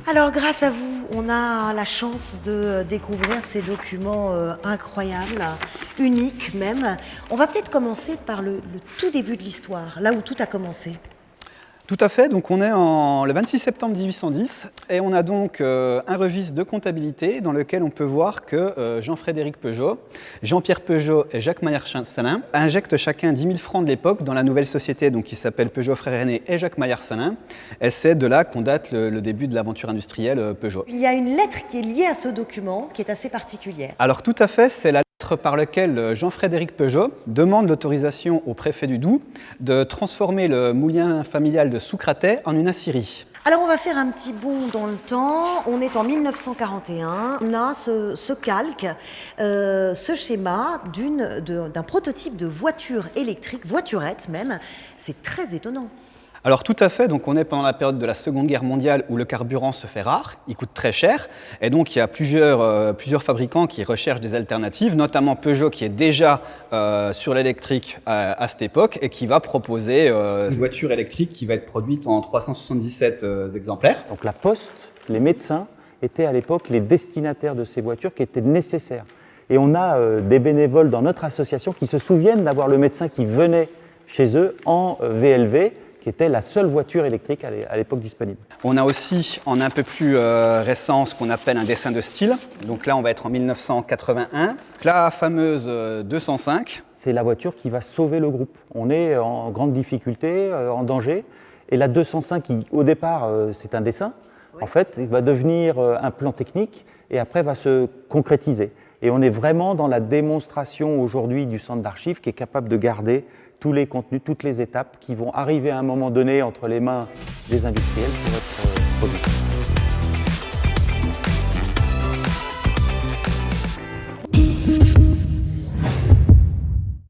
Alors, grâce à vous, on a la chance de découvrir ces documents incroyables, uniques même. On va peut-être commencer par le tout début de l'histoire, là où tout a commencé. Tout à fait, donc on est le 26 septembre 1810 et on a donc un registre de comptabilité dans lequel on peut voir que Jean-Frédéric Peugeot, Jean-Pierre Peugeot et Jacques Maillard-Salin injectent chacun 10 000 francs de l'époque dans la nouvelle société donc, qui s'appelle Peugeot Frères Aînés et Jacques Maillard-Salin. Et c'est de là qu'on date le début de l'aventure industrielle Peugeot. Il y a une lettre qui est liée à ce document qui est assez particulière. Alors tout à fait, c'est la par lequel Jean-Frédéric Peugeot demande l'autorisation au préfet du Doubs de transformer le moulin familial de Soucratet en une aciérie. Alors on va faire un petit bond dans le temps, on est en 1941, on a ce calque, ce schéma d'un prototype de voiture électrique, voiturette même, c'est très étonnant. Alors tout à fait, donc on est pendant la période de la Seconde Guerre mondiale où le carburant se fait rare, il coûte très cher, et donc il y a plusieurs fabricants qui recherchent des alternatives, notamment Peugeot qui est déjà sur l'électrique à cette époque et qui va proposer une voiture électrique qui va être produite en 377 exemplaires. Donc la Poste, les médecins étaient à l'époque les destinataires de ces voitures qui étaient nécessaires. Et on a des bénévoles dans notre association qui se souviennent d'avoir le médecin qui venait chez eux en VLV, qui était la seule voiture électrique à l'époque disponible. On a aussi, en un peu plus récent, ce qu'on appelle un dessin de style. Donc là, on va être en 1981. La fameuse 205. C'est la voiture qui va sauver le groupe. On est en grande difficulté, en danger. Et la 205, qui au départ, c'est un dessin, en fait, il va devenir un plan technique et après va se concrétiser. Et on est vraiment dans la démonstration aujourd'hui du centre d'archives qui est capable de garder tous les contenus, toutes les étapes qui vont arriver à un moment donné entre les mains des industriels pour être produits.